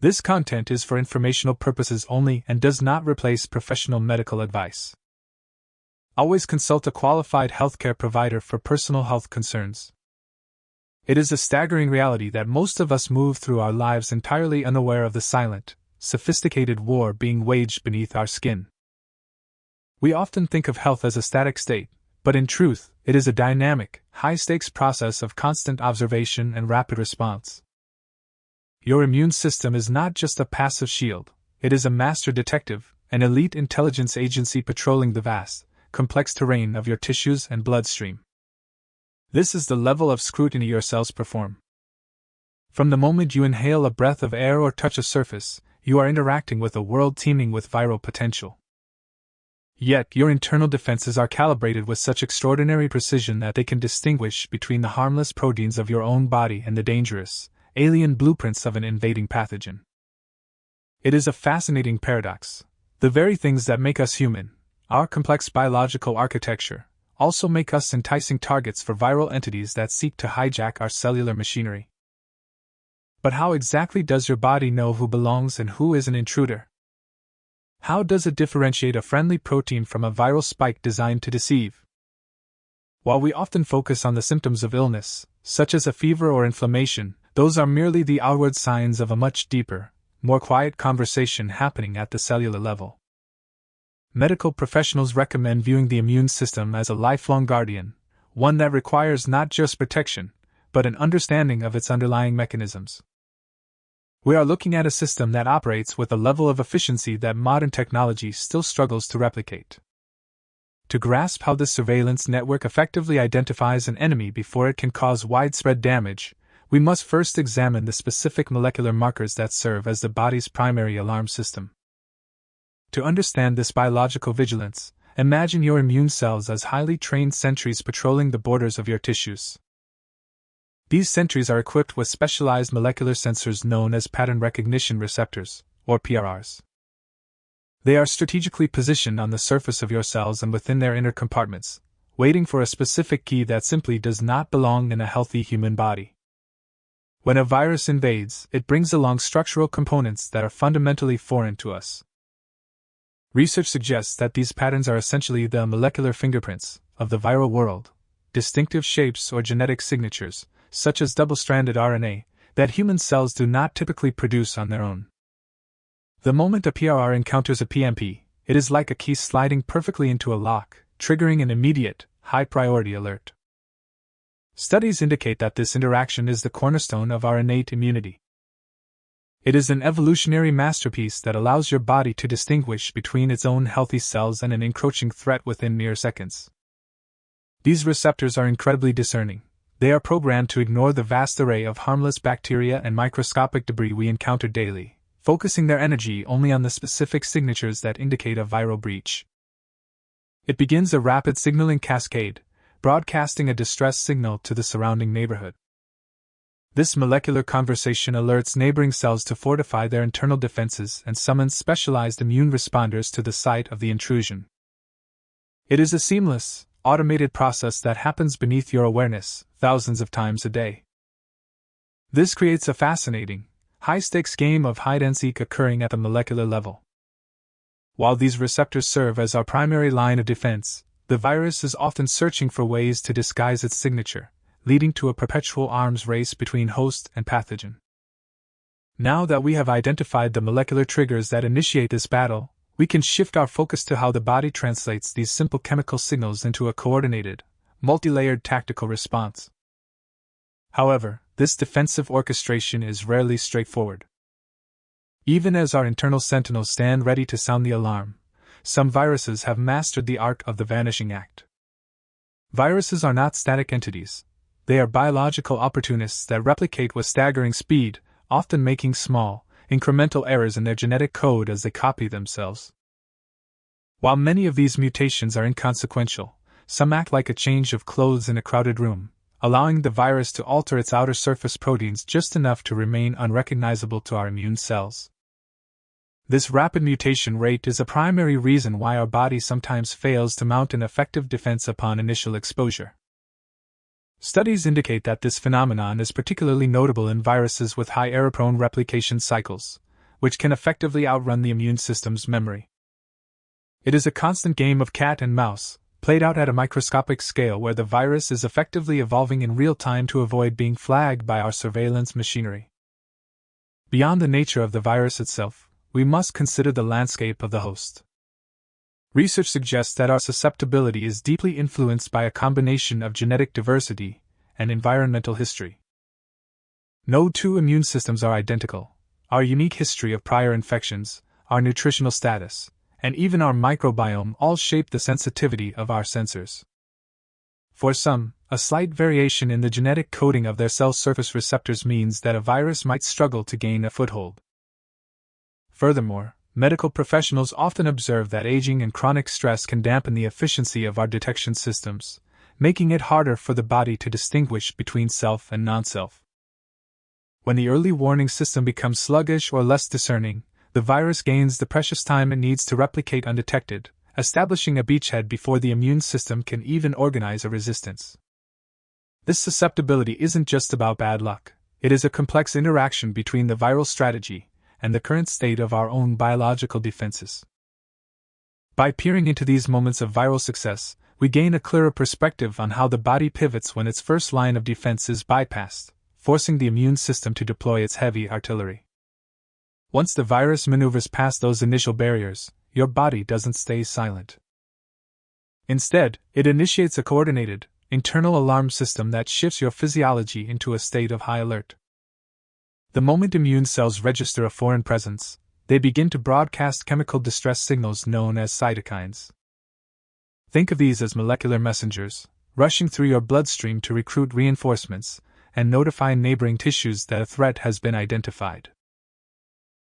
This content is for informational purposes only and does not replace professional medical advice. Always consult a qualified healthcare provider for personal health concerns. It is a staggering reality that most of us move through our lives entirely unaware of the silent, sophisticated war being waged beneath our skin. We often think of health as a static state, but in truth, it is a dynamic, high-stakes process of constant observation and rapid response. Your immune system is not just a passive shield, it is a master detective, an elite intelligence agency patrolling the vast, complex terrain of your tissues and bloodstream. This is the level of scrutiny your cells perform. From the moment you inhale a breath of air or touch a surface, you are interacting with a world teeming with viral potential. Yet your internal defenses are calibrated with such extraordinary precision that they can distinguish between the harmless proteins of your own body and the dangerous, alien blueprints of an invading pathogen. It is a fascinating paradox. The very things that make us human, our complex biological architecture, also make us enticing targets for viral entities that seek to hijack our cellular machinery. But how exactly does your body know who belongs and who is an intruder? How does it differentiate a friendly protein from a viral spike designed to deceive? While we often focus on the symptoms of illness, such as a fever or inflammation, those are merely the outward signs of a much deeper, more quiet conversation happening at the cellular level. Medical professionals recommend viewing the immune system as a lifelong guardian, one that requires not just protection, but an understanding of its underlying mechanisms. We are looking at a system that operates with a level of efficiency that modern technology still struggles to replicate. To grasp how this surveillance network effectively identifies an enemy before it can cause widespread damage, we must first examine the specific molecular markers that serve as the body's primary alarm system. To understand this biological vigilance, imagine your immune cells as highly trained sentries patrolling the borders of your tissues. These sentries are equipped with specialized molecular sensors known as Pattern Recognition Receptors, or PRRs. They are strategically positioned on the surface of your cells and within their inner compartments, waiting for a specific key that simply does not belong in a healthy human body. When a virus invades, it brings along structural components that are fundamentally foreign to us. Research suggests that these patterns are essentially the molecular fingerprints of the viral world, distinctive shapes or genetic signatures, such as double-stranded RNA, that human cells do not typically produce on their own. The moment a PRR encounters a PAMP, it is like a key sliding perfectly into a lock, triggering an immediate, high-priority alert. Studies indicate that this interaction is the cornerstone of our innate immunity. It is an evolutionary masterpiece that allows your body to distinguish between its own healthy cells and an encroaching threat within mere seconds. These receptors are incredibly discerning. They are programmed to ignore the vast array of harmless bacteria and microscopic debris we encounter daily, focusing their energy only on the specific signatures that indicate a viral breach. It begins a rapid signaling cascade, broadcasting a distress signal to the surrounding neighborhood. This molecular conversation alerts neighboring cells to fortify their internal defenses and summons specialized immune responders to the site of the intrusion. It is a seamless, automated process that happens beneath your awareness, thousands of times a day. This creates a fascinating, high-stakes game of hide-and-seek occurring at the molecular level. While these receptors serve as our primary line of defense, the virus is often searching for ways to disguise its signature, leading to a perpetual arms race between host and pathogen. Now that we have identified the molecular triggers that initiate this battle, we can shift our focus to how the body translates these simple chemical signals into a coordinated, multi-layered tactical response. However, this defensive orchestration is rarely straightforward. Even as our internal sentinels stand ready to sound the alarm, some viruses have mastered the art of the vanishing act. Viruses are not static entities. They are biological opportunists that replicate with staggering speed, often making small, incremental errors in their genetic code as they copy themselves. While many of these mutations are inconsequential, some act like a change of clothes in a crowded room, allowing the virus to alter its outer surface proteins just enough to remain unrecognizable to our immune cells. This rapid mutation rate is a primary reason why our body sometimes fails to mount an effective defense upon initial exposure. Studies indicate that this phenomenon is particularly notable in viruses with high error-prone replication cycles, which can effectively outrun the immune system's memory. It is a constant game of cat and mouse, played out at a microscopic scale where the virus is effectively evolving in real time to avoid being flagged by our surveillance machinery. Beyond the nature of the virus itself, we must consider the landscape of the host. Research suggests that our susceptibility is deeply influenced by a combination of genetic diversity and environmental history. No two immune systems are identical. Our unique history of prior infections, our nutritional status, and even our microbiome all shape the sensitivity of our sensors. For some, a slight variation in the genetic coding of their cell surface receptors means that a virus might struggle to gain a foothold. Furthermore, medical professionals often observe that aging and chronic stress can dampen the efficiency of our detection systems, making it harder for the body to distinguish between self and non-self. When the early warning system becomes sluggish or less discerning, the virus gains the precious time it needs to replicate undetected, establishing a beachhead before the immune system can even organize a resistance. This susceptibility isn't just about bad luck, it is a complex interaction between the viral strategy and the current state of our own biological defenses. By peering into these moments of viral success, we gain a clearer perspective on how the body pivots when its first line of defense is bypassed, forcing the immune system to deploy its heavy artillery. Once the virus maneuvers past those initial barriers, your body doesn't stay silent. Instead, it initiates a coordinated, internal alarm system that shifts your physiology into a state of high alert. The moment immune cells register a foreign presence, they begin to broadcast chemical distress signals known as cytokines. Think of these as molecular messengers, rushing through your bloodstream to recruit reinforcements and notify neighboring tissues that a threat has been identified.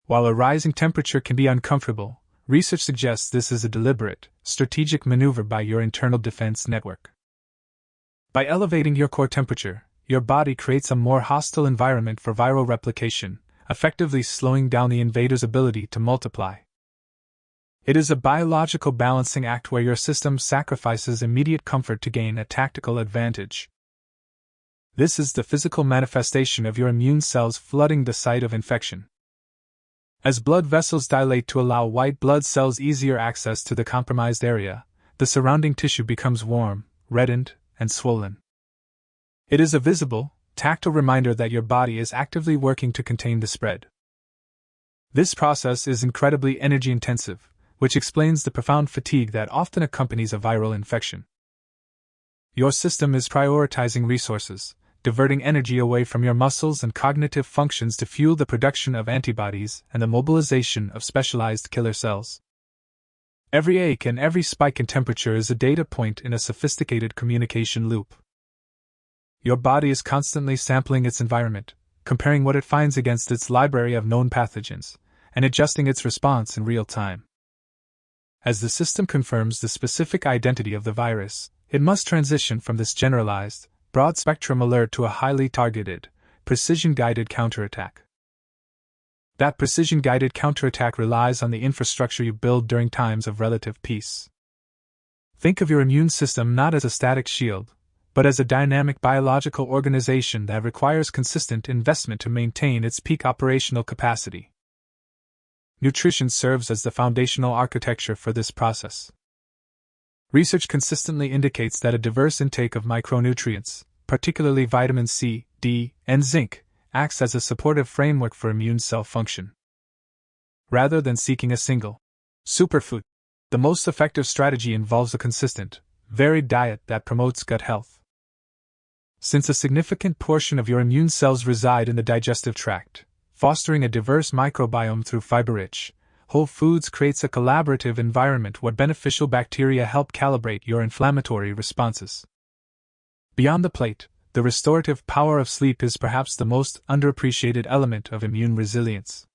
While a rising temperature can be uncomfortable, research suggests this is a deliberate, strategic maneuver by your internal defense network. By elevating your core temperature, your body creates a more hostile environment for viral replication, effectively slowing down the invader's ability to multiply. It is a biological balancing act where your system sacrifices immediate comfort to gain a tactical advantage. This is the physical manifestation of your immune cells flooding the site of infection. As blood vessels dilate to allow white blood cells easier access to the compromised area, the surrounding tissue becomes warm, reddened, and swollen. It is a visible, tactile reminder that your body is actively working to contain the spread. This process is incredibly energy-intensive, which explains the profound fatigue that often accompanies a viral infection. Your system is prioritizing resources, diverting energy away from your muscles and cognitive functions to fuel the production of antibodies and the mobilization of specialized killer cells. Every ache and every spike in temperature is a data point in a sophisticated communication loop. Your body is constantly sampling its environment, comparing what it finds against its library of known pathogens, and adjusting its response in real time. As the system confirms the specific identity of the virus, it must transition from this generalized, broad-spectrum alert to a highly targeted, precision-guided counterattack. That precision-guided counterattack relies on the infrastructure you build during times of relative peace. Think of your immune system not as a static shield, but as a dynamic biological organization that requires consistent investment to maintain its peak operational capacity. Nutrition serves as the foundational architecture for this process. Research consistently indicates that a diverse intake of micronutrients, particularly vitamin C, D, and zinc, acts as a supportive framework for immune cell function. Rather than seeking a single superfood, the most effective strategy involves a consistent, varied diet that promotes gut health. Since a significant portion of your immune cells reside in the digestive tract, fostering a diverse microbiome through fiber-rich, whole foods creates a collaborative environment where beneficial bacteria help calibrate your inflammatory responses. Beyond the plate, the restorative power of sleep is perhaps the most underappreciated element of immune resilience.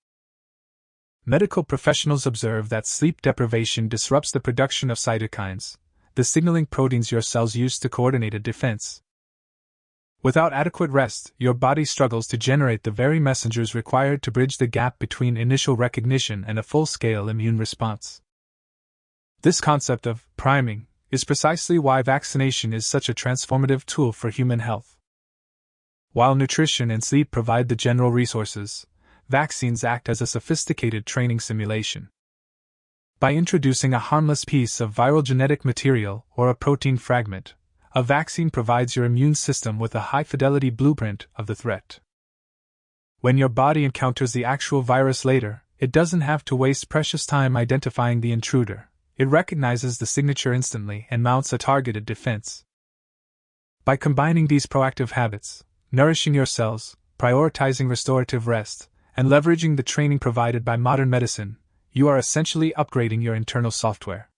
Medical professionals observe that sleep deprivation disrupts the production of cytokines, the signaling proteins your cells use to coordinate a defense. Without adequate rest, your body struggles to generate the very messengers required to bridge the gap between initial recognition and a full-scale immune response. This concept of priming is precisely why vaccination is such a transformative tool for human health. While nutrition and sleep provide the general resources, vaccines act as a sophisticated training simulation. By introducing a harmless piece of viral genetic material or a protein fragment, a vaccine provides your immune system with a high-fidelity blueprint of the threat. When your body encounters the actual virus later, it doesn't have to waste precious time identifying the intruder. It recognizes the signature instantly and mounts a targeted defense. By combining these proactive habits, nourishing your cells, prioritizing restorative rest, and leveraging the training provided by modern medicine, you are essentially upgrading your internal software.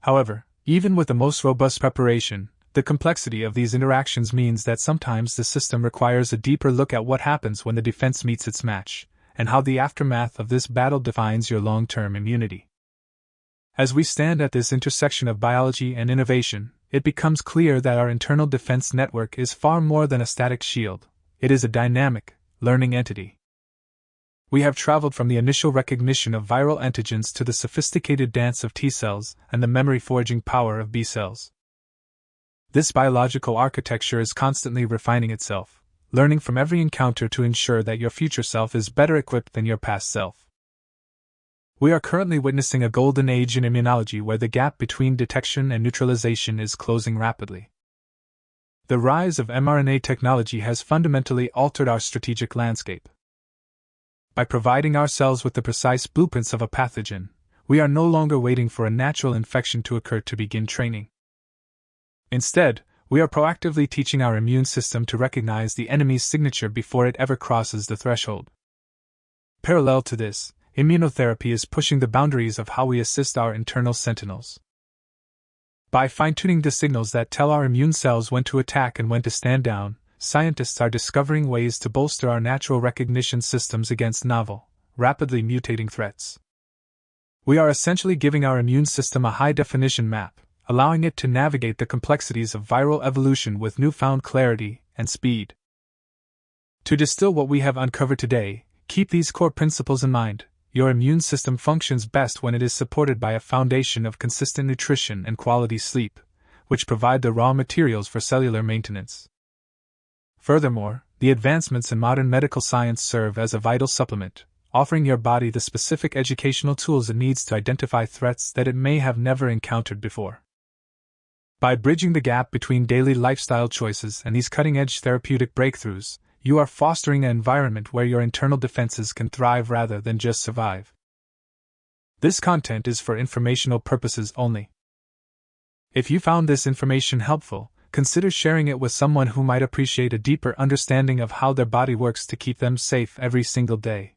However, even with the most robust preparation, the complexity of these interactions means that sometimes the system requires a deeper look at what happens when the defense meets its match, and how the aftermath of this battle defines your long-term immunity. As we stand at this intersection of biology and innovation, it becomes clear that our internal defense network is far more than a static shield. It is a dynamic, learning entity. We have traveled from the initial recognition of viral antigens to the sophisticated dance of T cells and the memory-forging power of B cells. This biological architecture is constantly refining itself, learning from every encounter to ensure that your future self is better equipped than your past self. We are currently witnessing a golden age in immunology where the gap between detection and neutralization is closing rapidly. The rise of mRNA technology has fundamentally altered our strategic landscape. By providing ourselves with the precise blueprints of a pathogen, we are no longer waiting for a natural infection to occur to begin training. Instead, we are proactively teaching our immune system to recognize the enemy's signature before it ever crosses the threshold. Parallel to this, immunotherapy is pushing the boundaries of how we assist our internal sentinels. By fine-tuning the signals that tell our immune cells when to attack and when to stand down, scientists are discovering ways to bolster our natural recognition systems against novel, rapidly mutating threats. We are essentially giving our immune system a high-definition map, allowing it to navigate the complexities of viral evolution with newfound clarity and speed. To distill what we have uncovered today, keep these core principles in mind. Your immune system functions best when it is supported by a foundation of consistent nutrition and quality sleep, which provide the raw materials for cellular maintenance. Furthermore, the advancements in modern medical science serve as a vital supplement, offering your body the specific educational tools it needs to identify threats that it may have never encountered before. By bridging the gap between daily lifestyle choices and these cutting-edge therapeutic breakthroughs, you are fostering an environment where your internal defenses can thrive rather than just survive. This content is for informational purposes only. If you found this information helpful, consider sharing it with someone who might appreciate a deeper understanding of how their body works to keep them safe every single day.